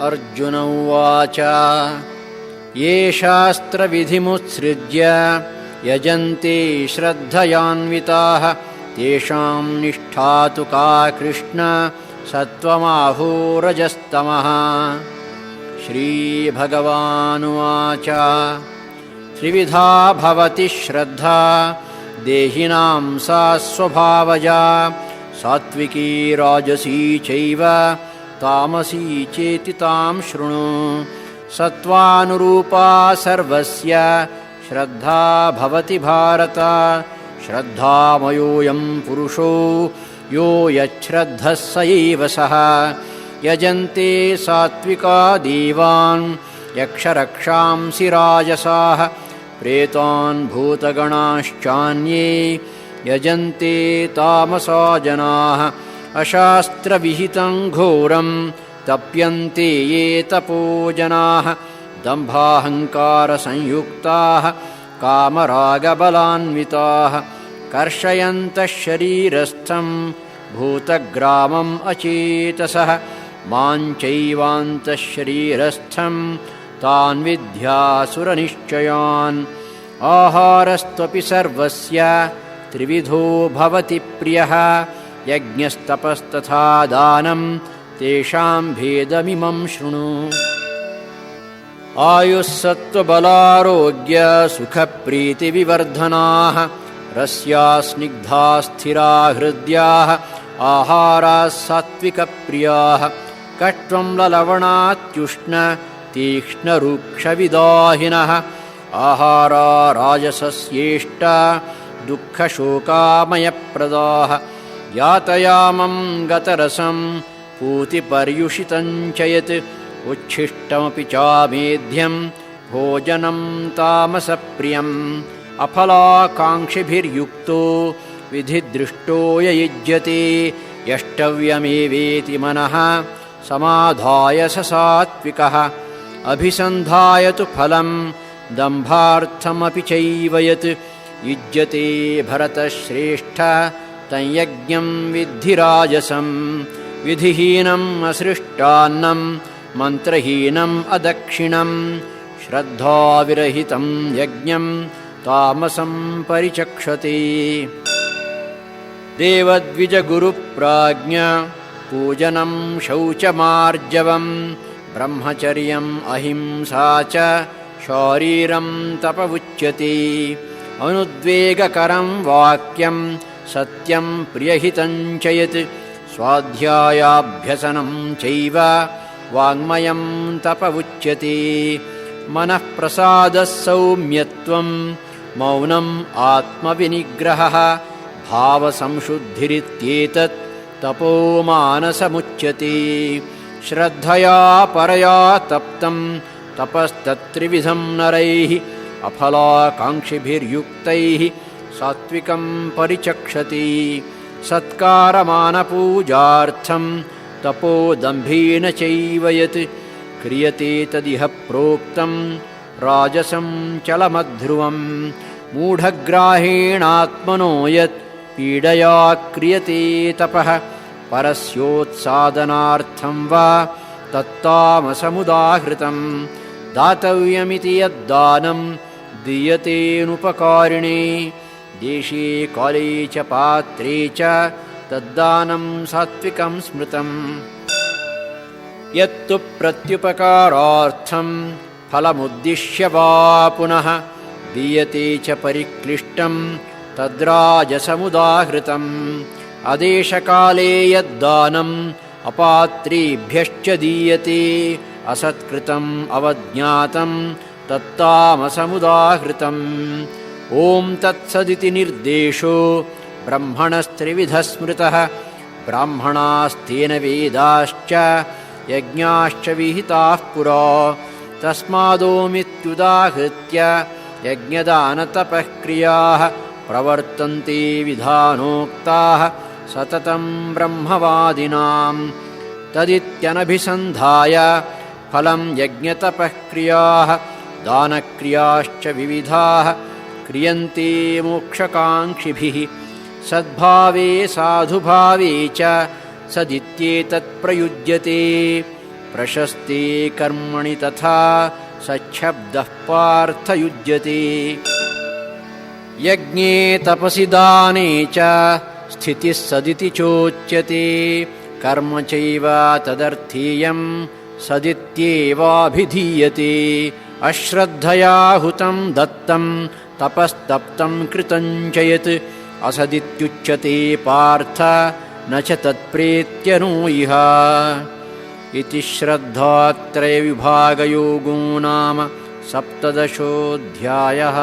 अर्जुन उवाच ये शास्त्रविधिमुत्सृज्य यजन्ते श्रद्धयान्विताः तेषां निष्ठा तु का कृष्ण सत्त्वमाहोरजस्तमः। श्रीभगवानुवाच त्रिविधा भवति श्रद्धा देहिनां सा स्वभावजा सात्विकी राजसी चैव तामसी चेति तां शृणु। सत्त्वानुरूपा सर्वस्य श्रद्धा भवति भारत श्रद्धामयोऽयं पुरुषो यो यच्छ्रद्धः स एव सः। यजन्ते सात्विका देवान् यक्षरक्षांसि राजसाः प्रेतान् भूतगणाश्चान्ये यजन्ते तामसा जनाः। अशास्त्रविहितं घोरं तप्यन्ते ये तपोजनाः दम्भाहङ्कारसंयुक्ताः कामरागबलान्विताः कर्षयन्तः शरीरस्थं भूतग्रामम् अचेतसः माञ्चैवान्तः शरीरस्थं तान् विद्यासुरनिश्चयान्। आहारस्त्वपि सर्वस्य त्रिविधो भवति प्रियः यज्ञस्तपस्तथा दानं तेषां भेदमिमं शृणु। आयुस्सत्त्वबलारोग्य सुखप्रीतिविवर्धनाः रस्या स्निग्धा स्थिरा हृद्याः आहाराः सात्विकप्रियाः कट्वं ललवणात्युष्ण तीक्ष्णरूक्षविदाहिनः आहारा राजसस्येष्टा दुःखशोकामयप्रदाः यातयामं गतरसं पूतिपर्युषितं च यत् उच्छिष्टमपि चामेध्यं भोजनं तामसप्रियम् अफलाकाङ्क्षिभिर्युक्तो विधिदृष्टो य युज्यते यष्टव्यमेवेति मनः समाधाय स सात्विकः। अभिसन्धाय तु फलं दम्भार्थमपि चैव यत् युज्यते भरतश्रेष्ठ तं यज्ञं विद्धि राजसं। विधिहीनम् असृष्टान्नं मन्त्रहीनम् अदक्षिणं श्रद्धाविरहितं यज्ञं तामसं परिचक्षते। देवद्विजगुरुप्राज्ञ पूजनं शौचमार्जवं ब्रह्मचर्यम् अहिंसा च शारीरं तप उच्यते। अनुद्वेगकरं वाक्यं सत्यं प्रियहितं च यत् स्वाध्यायाभ्यसनं चैव वाङ्मयं तप उच्यते। मनःप्रसादः सौम्यत्वं मौनम् आत्मविनिग्रहः भावसंशुद्धिरित्येतत् तपो मानसमुच्यते। श्रद्धया परया तप्तं तपस्तत्त्रिविधं नरैः अफलाकाङ्क्षिभिर्युक्तैः सात्विकं परिचक्षते। सत्कारमानपूजार्थं तपोदम्भेन चैव यत् क्रियते तदिह प्रोक्तं राजसं चलमध्रुवम्। मूढग्राहेणात्मनो यत् पीडया क्रियते तपः परस्योत्सादनार्थं वा तत्तामसमुदाहृतम्। दातव्यमिति यद्दानं दीयतेऽनुपकारिणे देशे काले च पात्रे च तद्दानं सात्विकं स्मृतम्। यत्तु प्रत्युपकारार्थं फलमुद्दिश्य वा पुनः दीयते च परिक्लिष्टं तद्राजसमुदाहृतम्। अदेशकाले यद्दानम् अपात्रेभ्यश्च दीयते असत्कृतम् अवज्ञातं तत्तामसमुदाहृतम्। ॐ तत्सदिति निर्देशो ब्रह्मणस्त्रिविधः स्मृतः ब्राह्मणास्तेन वेदाश्च यज्ञाश्च विहिताः पुरा। तस्मादोमित्युदाहृत्य यज्ञदानतपःक्रियाः प्रवर्तन्ते विधानोक्ताः सततं ब्रह्मवादिनां। तदित्यनभिसन्धाय फलं यज्ञतपःक्रियाः दानक्रियाश्च विविधाः क्रियन्ते मोक्षकाङ्क्षिभिः। सद्भावे साधुभावे च सदित्येतत् प्रयुज्यते प्रशस्ते कर्मणि तथा सच्छब्दः पार्थ युज्यते। यज्ञे तपसि दाने च स्थितिः सदिति चोच्यते। कर्म चैव तदर्थीयं सदित्येवाभिधीयते। अश्रद्धया हुतं दत्तं तपस्तप्तं कृतं च यत् असदित्युच्यते पार्थ न च तत्प्रेत्य नो इह। इति श्रद्धात्रयविभागयोगो नाम 17 अध्यायः।